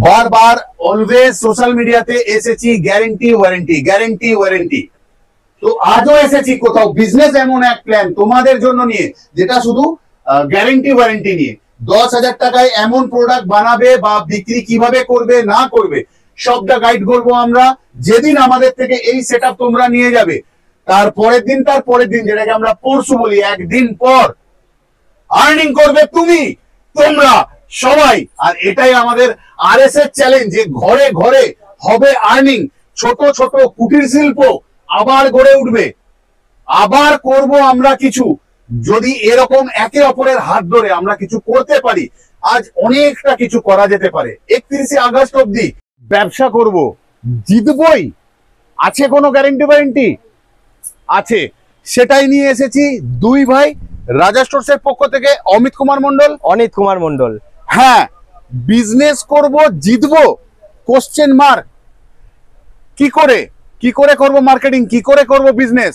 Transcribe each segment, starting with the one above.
বারবার always social মিডিয়াতে এসেছি গ্যারেন্টি ওয়ারেন্টি গ্যারেন্টি ওয়ারেন্টি। তো আজও এসেছি কোথাও বিজনেস এমন এক প্ল্যান তোমাদের জন্য নিয়ে যেটা শুধু গ্যারেন্টি ওয়ারেন্টি নিয়ে। 10,000 টাকায় এমন প্রোডাক্ট বানাবে বা বিক্রি কিভাবে করবে না করবে সবটা গাইড করবো আমরা। যেদিন আমাদের থেকে এই সেটআপ তোমরা নিয়ে যাবে তার পরের দিন যেটাকে আমরা পরশু বলি, একদিন পর আর্নিং করবে তুমি, তোমরা সবাই। আর এটাই আমাদের আরএসএস চ্যালেঞ্জ যে ঘরে ঘরে হবে আর্নিং। ছোট ছোট কুটির শিল্প আবার গড়ে উঠবে, আবার করব আমরা কিছু। যদি এরকম একে অপরের হাত ধরে আমরা কিছু করতে পারি, আজ অনেকটা কিছু করা যেতে পারে। 31শে আগস্ট অব্দি ব্যবসা করব, জিতবই। আছে কোনো গ্যারেন্টি ওয়ারেন্টি? আছে। সেটাই নিয়ে এসেছি দুই ভাই রাজা স্টোরসের পক্ষ থেকে, অমিত কুমার মন্ডল। হ্যাঁ, বিজনেস করব, জিতবো, কোশ্চেন মার্ক। কি করে করব মার্কেটিং, কি করে করব বিজনেস,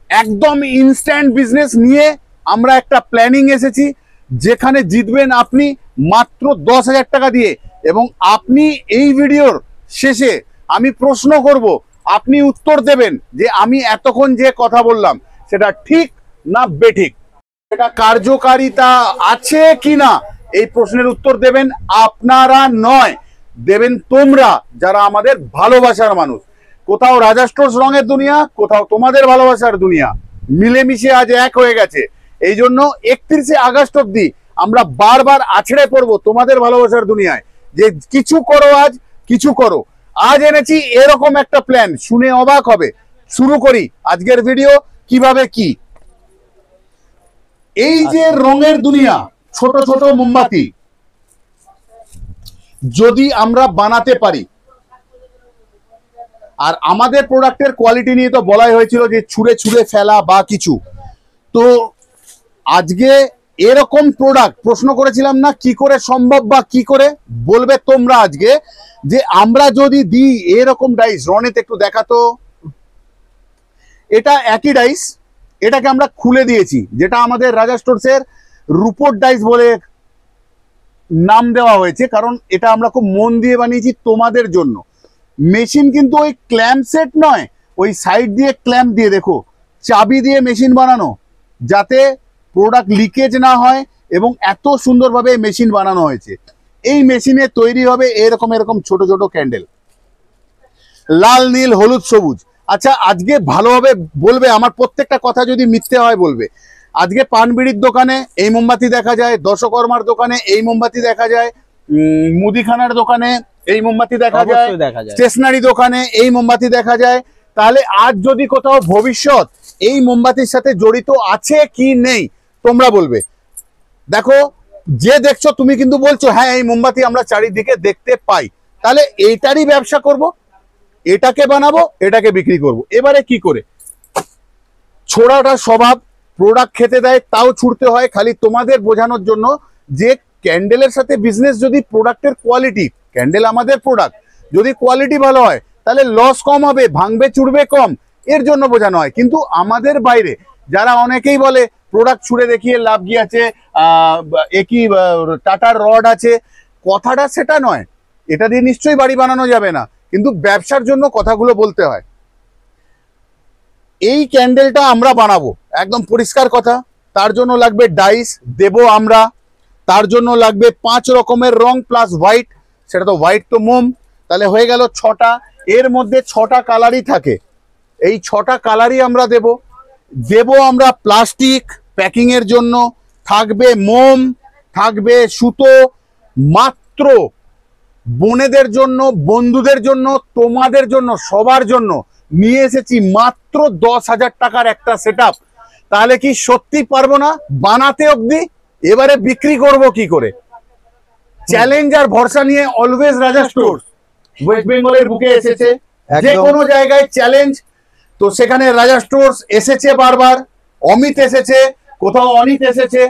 একদম ইনস্ট্যান্ট বিজনেস নিয়ে আমরা একটা প্ল্যানিং এসেছি যেখানে জিতবেন আপনি মাত্র 10,000 টাকা দিয়ে। এবং আপনি এই ভিডিওর শেষে আমি প্রশ্ন করব, আপনি উত্তর দেবেন যে আমি এতক্ষণ যে কথা বললাম সেটা ঠিক না বেঠিক, এটা কার্যকারিতা আছে কিনা। এই প্রশ্নের উত্তর দেবেন আপনারা নয়, দেবেন তোমরা যারা আমাদের ভালোবাসার মানুষ। কোথাও রাজা স্টোরস রঙের দুনিয়া, কোথাও তোমাদের ভালোবাসার দুনিয়া, মিলেমিশে আজ এক হয়ে গেছে। এই জন্য 31শে আগস্ট অব্দি আমরা বারবার আছড়ে পড়বো তোমাদের ভালোবাসার দুনিয়ায় যে কিছু করো, আজ কিছু করো। আজ এনেছি এরকম একটা প্ল্যান, শুনে অবাক হবে। শুরু করি আজকের ভিডিও। কিভাবে কি, এই যে রঙের দুনিয়া, ছোট ছোট মোমবাতি যদি আমরা বানাতে পারি, আর আমাদের প্রোডাক্টের কোয়ালিটি নিয়ে তো বলাই হয়েছিল যে ছুঁড়ে ছুঁড়ে ফেলা বা কিছু, তো আজকে এরকম প্রোডাক্ট প্রশ্ন করেছিলাম না কি করে সম্ভব বা কি করে বলবে তোমরা আজকে, যে আমরা যদি দিই এরকম ডাইস। রনিত একটু দেখাতো, এটা একই ডাইস, এটাকে আমরা খুলে দিয়েছি, যেটা আমাদের রাজা স্টোরসের রুপোর ডাইস বলে নাম দেওয়া হয়েছে, কারণ এটা আমরা খুব মন দিয়ে বানিয়েছি তোমাদের জন্য। মেশিন কিন্তু ওই ক্ল্যাম্প সেট নয়, ওই সাইড দিয়ে ক্ল্যাম্প দিয়ে, দেখো চাবি দিয়ে মেশিন বানানো, যাতে প্রোডাক্ট লিকেজ না হয়। এবং এত সুন্দরভাবে মেশিন বানানো হয়েছে। এই মেশিনে তৈরি হবে এরকম এরকম ছোট ছোট ক্যান্ডেল, লাল নীল হলুদ সবুজ। আচ্ছা, আজকে ভালোভাবে বলবে, আমার প্রত্যেকটা কথা যদি মিথ্যে হয় বলবে। আজকে পানবিড়ির দোকানে এই মোমবাতি দেখা যায়, দশকর্মার দোকানে এই মোমবাতি দেখা যায়, মুদিখানার দোকানে এই মোমবাতি দেখা যায়, স্টেশনারি দোকানে এই মোমবাতি দেখা যায়। তাহলে আজ যদি কোথাও ভবিষ্যৎ এই মোমবাতির সাথে জড়িত আছে কি নেই তোমরা বলবে। দেখো, যে দেখছো তুমি কিন্তু বলছো হ্যাঁ এই মোমবাতি আমরা চারিদিকে দেখতে পাই, তাহলে এইটারই ব্যবসা করব, এটাকে বানাবো, এটাকে বিক্রি করব। এবারে কি করে, ছোড়াটা স্বভাব, প্রোডাক্ট খেতে দেয় তাও ছুটতে হয়, খালি তোমাদের বোঝানোর জন্য যে ক্যান্ডেলের সাথে বিজনেস যদি প্রোডাক্টের কোয়ালিটি, ক্যান্ডেল আমাদের প্রোডাক্ট, যদি কোয়ালিটি ভালো হয় তাহলে লস কম হবে, ভাঙবে চুড়বে কম, এর জন্য বোঝানো হয়। কিন্তু আমাদের বাইরে যারা অনেকেই বলে প্রোডাক্ট ছুড়ে দেখিয়ে লাভ কি আছে, একই টাটার রড আছে, কথাটা সেটা নয়। এটা দিয়ে নিশ্চয়ই বাড়ি বানানো যাবে না, কিন্তু ব্যবসার জন্য কথাগুলো বলতে হয়। এই ক্যান্ডেলটা আমরা বানাবো, একদম পরিষ্কার কথা। তার জন্য লাগবে ডাইস, দেব আমরা। তার জন্য লাগবে 5 রকমের রং প্লাস হোয়াইট, সেটা তো হোয়াইট তো মোম, তাহলে হয়ে গেল 6টা। এর মধ্যে 6টা কালারই থাকে, এই 6টা কালারই আমরা দেব আমরা প্লাস্টিক প্যাকিং এর জন্য, থাকবে মোম, থাকবে সুতো। মাত্র বোনেদের জন্য, বন্ধুদের জন্য, তোমাদের জন্য, সবার জন্য নিয়ে এসেছি মাত্র 10,000 টাকার একটা সেটআপ। তাহলে কি সত্যি পারবো না বানাতে অবধি? এবারে বিক্রি করব কি করে? চ্যালেঞ্জ আর ভরসা নিয়ে অলওয়েজ রাজা স্টোরস ওয়েস্ট বেঙ্গলের বুকে এসেছে, যে কোনো জায়গায় চ্যালেঞ্জ। তো সেখানে রাজা স্টোরস এসেছে বারবার, অমিত এসেছে, কোথাও অনিত এসেছে।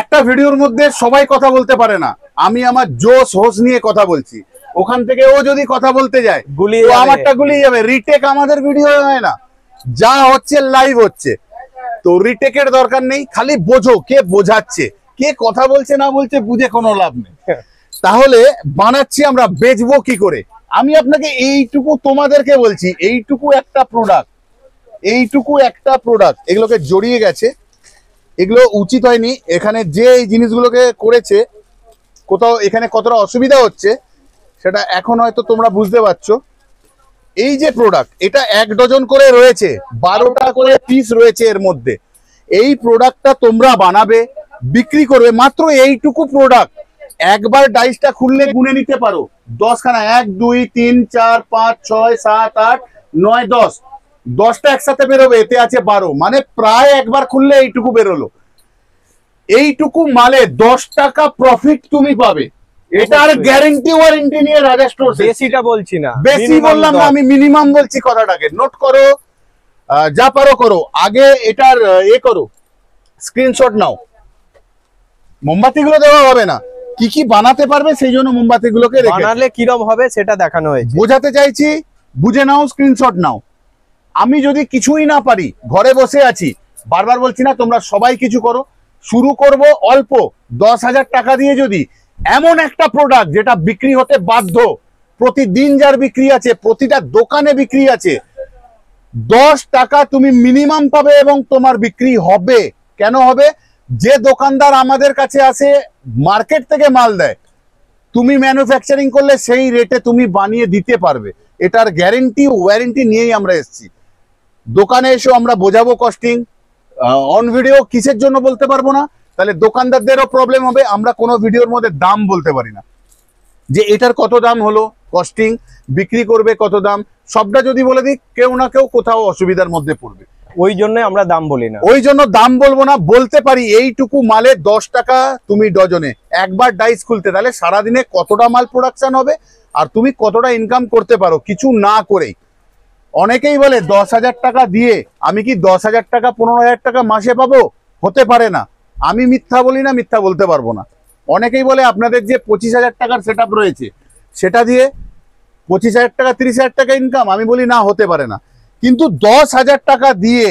একটা ভিডিওর মধ্যে সবাই কথা বলতে পারে না, আমি আমার জোশ হোশ নিয়ে কথা বলছি, ওখান থেকে ও যদি কথা বলতে যায় আমারটা গুলিয়ে যাবে। রিটেক আমাদের ভিডিও হয় না, যা হচ্ছে লাইভ হচ্ছে, তো রিটেকের দরকার নেই। খালি বোঝো কে বোঝাচ্ছে, কে কথা বলছে না বলছে বুঝে কোনো লাভ নেই। তাহলে বানাচ্ছি আমরা, বেচবো কি করে? আমি আপনাকে এইটুকু তোমাদেরকে বলছি, এইটুকু একটা প্রোডাক্ট এগুলোকে জড়িয়ে গেছে, এগুলো উচিত হয়নি। এখানে যে এই জিনিসগুলোকে করেছে, কোথাও এখানে কতটা অসুবিধা হচ্ছে সেটা এখন হয়তো তোমরা বুঝতে পারছো। এই যে প্রোডাক্ট, এটা 1 ডজন করে রয়েছে, 12টা করে পিস রয়েছে এর মধ্যে। এই প্রোডাক্টটা তোমরা বানাবে, বিক্রি করবে, মাত্র এইটুকু প্রোডাক্ট একবার ডাইসটা খুললে গুনে নিতে পারো 10খানা, 1 2 3 4 5 6 7 8 9 10, 10টা একসাথে বেরোবে, এতে আছে 12, মানে প্রায় একবার খুললে এইটুকু বেরোলো। এইটুকু মালে 10 টাকা প্রফিট তুমি পাবে, এটার গ্যারেন্টি ওয়ারেন্টি নিয়ে রাজা স্টোর। বেশিটা বলছি না, বেশি বললাম না, আমি মিনিমাম বলছি কথাটাকে। নোট করো, যা পারো করো, আগে এটার করো, স্ক্রিনশট নাও। মোমবাতিগুলো দেওয়া হবে না, কি কি বানাতে পারবে সেই জন্য মোমবাতিগুলোকে বানালে কিরম হবে সেটা দেখানো হয়েছে। বোঝাতে চাইছি, বুঝে নাও, স্ক্রিনশট নাও। আমি যদি কিছুই না পারি, ঘরে বসে আছি, বারবার বলছি না তোমরা সবাই কিছু করো, শুরু করব অল্প 10,000 টাকা দিয়ে। যদি এমন একটা প্রোডাক্ট যেটা বিক্রি হতে বাধ্য, প্রতিদিন যার বিক্রি আছে, প্রতিটা দোকানে বিক্রি আছে, 10 টাকা তুমি মিনিমাম পাবে এবং তোমার বিক্রি হবে। কেন হবে? যে দোকানদার আমাদের কাছে আসে, মার্কেট থেকে মাল দেয়, তুমি ম্যানুফ্যাকচারিং করলে সেই রেটে তুমি বানিয়ে দিতে পারবে। এটার গ্যারেন্টি ওয়ারেন্টি নিয়েই আমরা এসেছি। দোকানে এসেও আমরা বোঝাবো কস্টিং, অন ভিডিও কিসের জন্য বলতে পারবো না, তাহলে দোকানদারদেরও প্রবলেম হবে। আমরা কোনো ভিডিওর মধ্যে দাম বলতে পারি না, যে এটার কত দাম হলো, কস্টিং, বিক্রি করবে কত দাম, সবটা যদি বলে দিই কেউ না কেউ কোথাও অসুবিধার মধ্যে পড়বে। ওই জন্য আমরা দাম বলি না, ওই জন্য দাম বলবো না। বলতে পারি এইটুকু মালে 10 টাকা তুমি ডজনে, একবার ডাইস খুলতে, তাহলে সারাদিনে কতটা মাল প্রোডাকশন হবে আর তুমি কতটা ইনকাম করতে পারো কিছু না করেই। অনেকেই বলে 10,000 টাকা দিয়ে আমি কি 10,000 টাকা 15,000 টাকা মাসে পাবো? হতে পারে না। আমি মিথ্যা বলি না, মিথ্যা বলতে পারবো না। অনেকেই বলে আপনাদের যে 25,000 টাকার সেট রয়েছে সেটা দিয়ে 25,000 টাকা 30,000 টাকা ইনকাম, আমি বলি না, হতে পারে না। কিন্তু 10,000 টাকা দিয়ে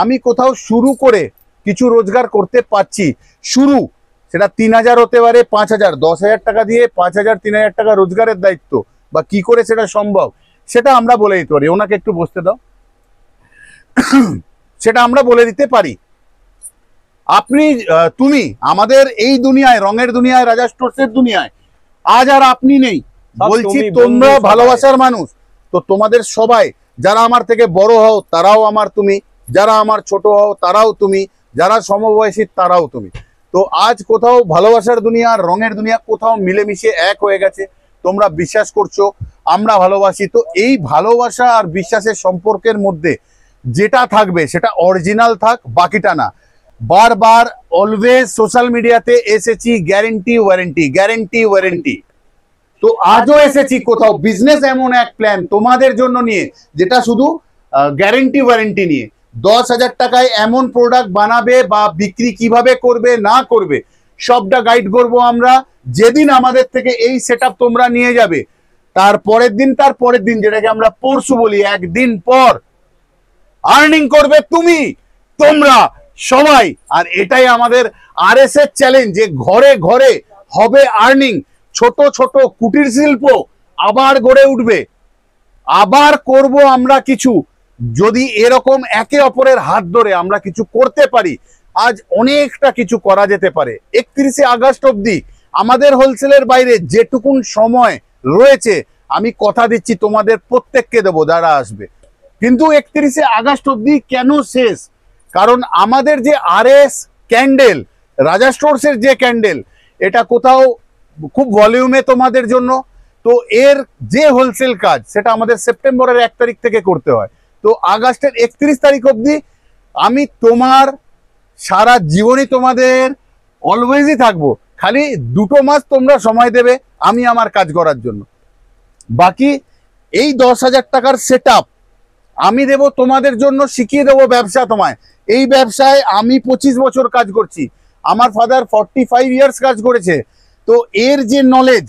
আমি কোথাও শুরু করে কিছু রোজগার করতে পারছি, শুরু, সেটা 3,000 হতে পারে, 5,000, 10,000 টাকা দিয়ে 5,000 3,000 টাকা রোজগারের দায়িত্ব, বা কি করে সেটা সম্ভব সেটা আমরা বলে দিতে পারি। ওনাকে একটু বসতে দাও, সেটা আমরা বলে দিতে পারি। আপনি তুমি আমাদের এই দুনিয়ায়, রঙের দুনিয়ায়, রাজা স্টোরসের দুনিয়ায় আজ আর আপনি নেই। বলছি তোমরা ভালোবাসার মানুষ, তো তোমাদের সবাই, যারা আমার থেকে বড় হও তারাও আমার তুমি, যারা আমার ছোট হও তারাও তুমি, যারা সমবয়সী তারাও তুমি। তো আজ কোথাও ভালোবাসার দুনিয়া আর রঙের দুনিয়া কোথাও মিলেমিশে এক হয়ে গেছে। তোমরা বিশ্বাস করছো, আমরা ভালোবাসি। তো এই ভালোবাসা আর বিশ্বাসের সম্পর্কের মধ্যে যেটা থাকবে সেটা অরিজিনাল থাক, বাকিটা না। বারবার অলওয়েজ সোশ্যাল মিডিয়াতে এসেছি গ্যারেন্টি ওয়ারেন্টি, গ্যারেন্টি ওয়ারেন্টি। তো আজও এসেছি কোথাও বিজনেস এমন এক প্ল্যান তোমাদের জন্য নিয়ে, যেটা শুধু গ্যারেন্টি ওয়ারেন্টি নিয়ে। 10,000 টাকায় এমন প্রোডাক্ট বানাবে বা বিক্রি কিভাবে করবে না করবে সবটা গাইড করবো আমরা। যেদিন আমাদের থেকে এই সেটআপ তোমরা নিয়ে যাবে, তার পরের দিন, যেটাকে আমরা পরশু বলি, একদিন পর আর্নিং করবে তুমি, তোমরা সবাই। আর এটাই আমাদের RS এর চ্যালেঞ্জ, যে ঘরে ঘরে হবে আর্নিং। ছোট ছোট কুটির শিল্প আবার গড়ে উঠবে, আবার করব আমরা কিছু। যদি এরকম একে অপরের হাত ধরে আমরা কিছু করতে পারি, আজ অনেকটা কিছু করা যেতে পারে। 31শে আগস্ট অবধি আমাদের হোলসেলের বাইরে যেটুকুন সময় রয়েছে, আমি কথা দিচ্ছি তোমাদের প্রত্যেককে দেবো যারা আসবে। কিন্তু 31শে আগস্ট অবধি কেন শেষ? কারণ আমাদের যে RS ক্যান্ডেল, রাজা স্টোরসের যে ক্যান্ডেল, এটা কোথাও খুব ভলিউমে তোমাদের জন্য। তো এর যে হোলসেল কাজ সেটা আমাদের সেপ্টেম্বরের 1 তারিখ থেকে করতে হয়। তো আগস্টের 31 তারিখ অবধি আমি তোমার সারা জীবনই তোমাদের অলওয়েজই থাকবো। খালি 2 মাস তোমরা সময় দেবে আমি আমার কাজ করার জন্য। বাকি এই 10,000 টাকার সেটআপ আমি দেব তোমাদের জন্য, শিখিয়ে দেবো ব্যবসা তোমায়। এই ব্যবসায় আমি 25 বছর কাজ করছি, আমার ফাদার 45 ইয়ার্স কাজ করেছে। তো এর যে নলেজ,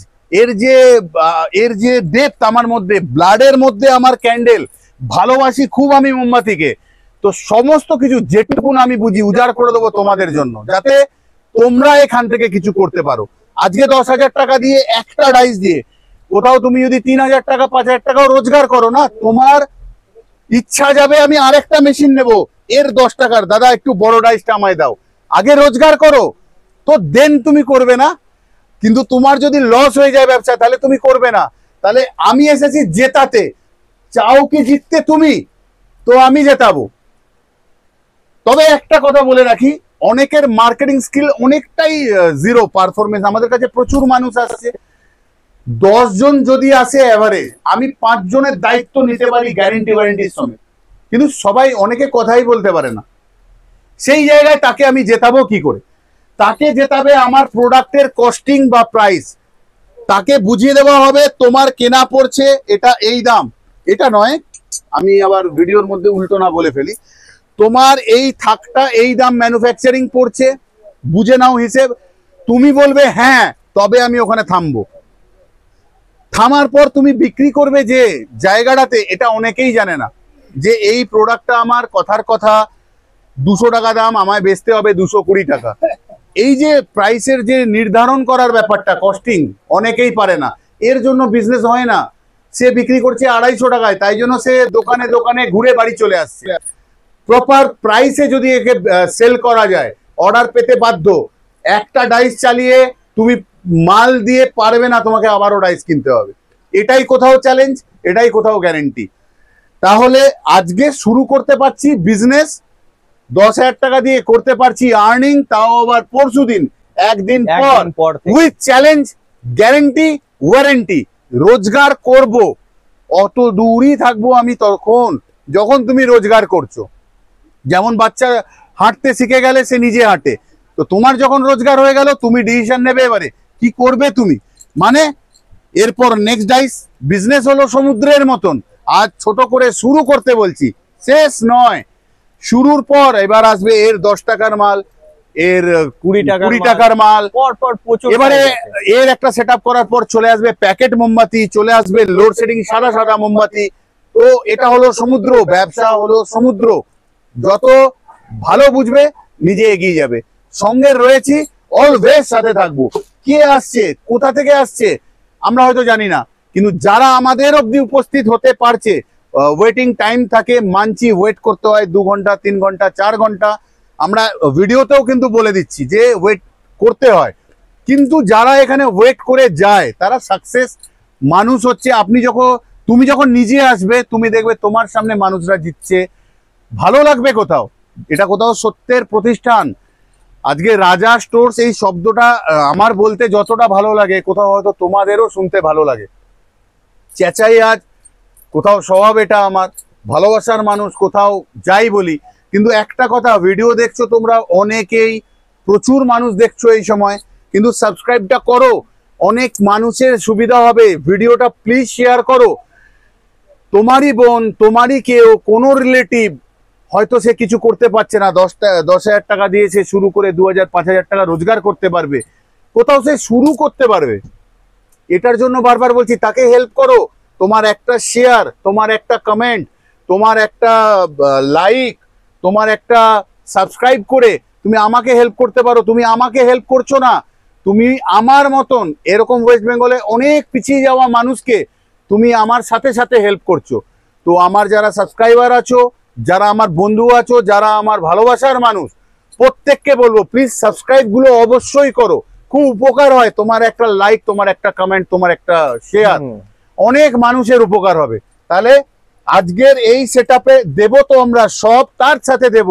এর যে ডেপথ আমার মধ্যে, ব্লাডের মধ্যে আমার ক্যান্ডেল, ভালোবাসি খুব আমি মোমবাতিকে। তো সমস্ত কিছু যেটুকুন আমি বুঝি উজাড় করে দেবো তোমাদের জন্য, যাতে তোমরা এখান থেকে কিছু করতে পারো। আজকে 10,000 টাকা দিয়ে একটা ডাইস দিয়ে কোথাও তুমি যদি 3,000 টাকা 5,000 টাকাও রোজগার করো না, তোমার ইচ্ছা যাবে আমি আরেকটা মেশিন নেব এর 10 টাকার, দাদা একটু বড় ডাইসটা আমায় দাও। আগে রোজগার করো, তো দেন তুমি করবে না। কিন্তু তোমার যদি লস হয়ে যায় ব্যবসা, তাহলে তুমি করবে না। তাহলে আমি এসেছি জেতাতে, চাও কি জিততে তুমি, তো আমি জেতাবো। তবে একটা কথা বলে রাখি, অনেকের মার্কেটিং স্কিল অনেকটাই জিরো পারফরমেন্স। আমাদের কাছে প্রচুর মানুষ আসছে, 10 জন যদি আসে এভারেজ, আমি 5 জনের দায়িত্ব নিতে পারি গ্যারেন্টি ওয়ারেন্টির সঙ্গে, কিন্তু সবাই অনেকে কথাই বলতে পারে না। সেই জায়গায় তাকে আমি জেতাবো কি করে? তাকে জেতাবে আমার প্রোডাক্টের কস্টিং বা প্রাইস। তাকে বুঝিয়ে দেওয়া হবে তোমার কেনা পড়ছে এটা এই দাম, এটা নয়, আমি আবার ভিডিওর মধ্যে উল্টো না বলে ফেলি, তোমার এই থাকটা এই দাম ম্যানুফ্যাকচারিং পড়ছে, বুঝে নাও হিসেব। তুমি বলবে হ্যাঁ, তবে আমি ওখানে থামবো। থামার পর তুমি বিক্রি করবে যে জায়গাটাতে, এটা অনেকেই জানে না যে এই প্রোডাক্টটা আমার কথার কথা 200 টাকা দাম, আমায় বেচতে হবে 220 টাকা। এই যে প্রাইসের যে নির্ধারণ করার ব্যাপারটা, কস্টিং অনেকেই পারে না, এর জন্য বিজনেস হয় না। সে বিক্রি করছে 250 টাকায়, তাই জন্য সে দোকানে দোকানে ঘুরে বাড়ি চলে আসছে। প্রপার প্রাইসে যদি একে সেল করা যায়, অর্ডার পেতে বাধ্য। একটা ডাইস চালিয়ে তুমি মাল দিয়ে পারবে না, তোমাকে আবারও ডাইস কিনতে হবে। এটাই কোথাও চ্যালেঞ্জ, এটাই কোথাও গ্যারেন্টি। তাহলে আজকে শুরু করতে পারছি বিজনেস, 10,000 টাকা দিয়ে করতে পারছি আর্নিং, তাও আবার পরশু দিন, একদিন পর, উইথ চ্যালেঞ্জ, গ্যারেন্টি, ওয়ারেন্টি। রোজগার করব, অত দূরই থাকবো আমি তখন যখন তুমি রোজগার করছো। যেমন বাচ্চা হাঁটতে শিখে গেলে সে নিজে হাঁটে, তো তোমার যখন রোজগার হয়ে গেল, তুমি ডিসিশন নেবে এবারে কি করবে তুমি। মানে এরপর নেক্সট ডাইস বিজনেস হলো সমুদ্রের মতন। আজ ছোট করে শুরু করতে বলছি, শেষ নয়। শুরুর পর এবার আসবে এর 10 টাকার মাল, এর 20 টাকার মাল, এবারে এর একটা সেট করার পর চলে আসবে প্যাকেট মোমবাতি, চলে আসবে লোডশেডিং সাদা সাদা মোমবাতি। তো এটা হলো সমুদ্র, ব্যবসা হলো সমুদ্র। যত ভালো বুঝবে নিজে এগিয়ে যাবে। সঙ্গে রয়েছি, অলওয়েজ সাথে থাকবো। কে আসছে, কোথা থেকে আসছে আমরা হয়তো জানি না, কিন্তু যারা আমাদের অবধি উপস্থিত হতে পারছে, ওয়েটিং টাইম থাকে, মানছি ওয়েট করতে হয় 2 ঘন্টা 3 ঘন্টা 4 ঘন্টা। আমরা ভিডিওতেও কিন্তু বলে দিচ্ছি যে ওয়েট করতে হয়, কিন্তু যারা এখানে ওয়েট করে যায় তারা সাকসেস মানুষ হচ্ছে। তুমি যখন নিজে আসবে, তুমি দেখবে তোমার সামনে মানুষরা জিতছে, ভালো লাগবে কোথাও। এটা কোথাও সত্যের প্রতিষ্ঠান। আজকে রাজা স্টোর্স এই শব্দটা আমার বলতে যতটা ভালো লাগে, কোথাও হয়তো তোমাদেরও শুনতে ভালো লাগে। চেঁচাই আজ, কোথাও স্বভাব এটা আমার, ভালোবাসার মানুষ কোথাও যাই বলি। কিন্তু একটা কথা, ভিডিও দেখছো তোমরা অনেকেই, প্রচুর মানুষ দেখছো এই সময়, কিন্তু সাবস্ক্রাইবটা করো, অনেক মানুষের সুবিধা হবে। ভিডিওটা প্লিজ শেয়ার করো। তোমারই বোন, তোমারই কেউ, কোনো রিলেটিভ, হয়তো সে কিছু করতে পারছে না, 10,000 টাকা দিয়ে সে শুরু করে 2,000 5,000 টাকা রোজগার করতে পারবে, কোথাও সে শুরু করতে পারবে। এটার জন্য বারবার বলছি, তাকে হেল্প করো। তোমার একটা শেয়ার, তোমার একটা কমেন্ট, তোমার একটা লাইক, তোমার একটা সাবস্ক্রাইব করে তুমি আমাকে হেল্প করতে পারো। তুমি আমাকে হেল্প করছো না, তুমি আমার মতন এরকম ওয়েস্ট বেঙ্গলে অনেক পিছিয়ে যাওয়া মানুষকে তুমি আমার সাথে সাথে হেল্প করছো। তো আমার যারা সাবস্ক্রাইবার আছো, যারা আমার বন্ধু আছো, যারা আমার ভালোবাসার মানুষ, প্রত্যেককে বলবো প্লিজ সাবস্ক্রাইব গুলো অবশ্যই করো। খুব উপকার হয় তোমার একটা লাইক, তোমার একটা কমেন্ট, তোমার একটা শেয়ার, অনেক মানুষের উপকার হবে। তাহলে আজকের এই সেটআপে দেব তো আমরা সব, তার সাথে দেব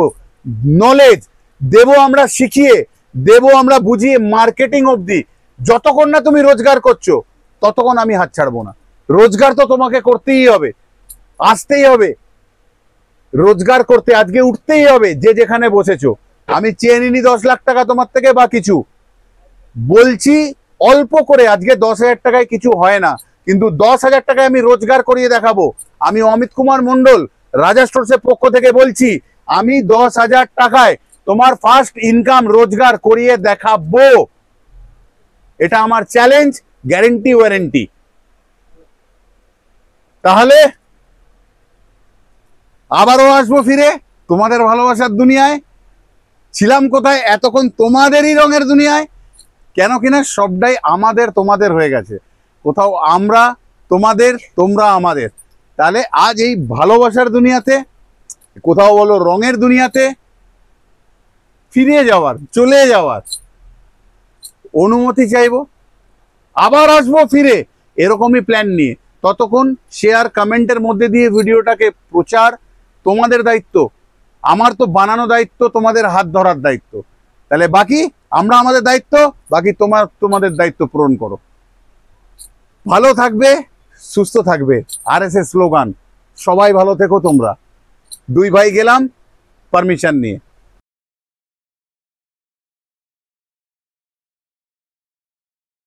নলেজ, দেব আমরা শিখিয়ে, দেব আমরা বুঝিয়ে, মার্কেটিং অবধি। যতক্ষণ না তুমি রোজগার করছো, ততক্ষণ আমি হাত ছাড়বো না। রোজগার তো তোমাকে করতেই হবে, আসতেই হবে রোজগার করতে, আজকে উঠতেই হবে। যে যেখানে বসেছো, আমি চেয়ে নিনি 10 লাখ টাকা তোমার থেকে বা কিছু, বলছি অল্প করে। আজকে 10,000 টাকায় কিছু হয় না, কিন্তু 10,000 টাকায় আমি রোজগার করিয়ে দেখাবো। আমি অমিত কুমার মন্ডল, রাজা স্টোরসের পক্ষ থেকে বলছি, আমি 10,000 টাকায় তোমার ফার্স্ট ইনকাম রোজগার করিয়ে দেখাবো। এটা আমার চ্যালেঞ্জ, গ্যারেন্টি, ওয়ারেন্টি। তাহলে আবারও আসবো ফিরে তোমাদের ভালোবাসার দুনিয়ায়। ছিলাম কোথায় এতক্ষণ? তোমাদেরই রঙের দুনিয়ায়। কেন কিনা সবটাই আমাদের তোমাদের হয়ে গেছে, কোথাও আমরা তোমাদের, তোমরা আমাদের। তাহলে আজ এই ভালোবাসার দুনিয়াতে, কোথাও বলো রঙের দুনিয়াতে ফিরে যাওয়ার, চলে যাওয়ার অনুমতি চাইবো, আবার আসবো ফিরে, এরকমই প্ল্যান নিয়ে। ততক্ষণ শেয়ার কমেন্টের মধ্যে দিয়ে ভিডিওটাকে প্রচার তোমাদের দায়িত্ব, আমার তো বানানো দায়িত্ব, তোমাদের হাত ধরার দায়িত্ব। তাহলে বাকি আমরা আমাদের দায়িত্ব, বাকি তোমাদের দায়িত্ব পূরণ করো। ভালো থাকবে, সুস্থ থাকবে, RSS স্লোগান। সবাই ভালো থেকো তোমরা। দুই ভাই গেলাম পারমিশন নিয়ে।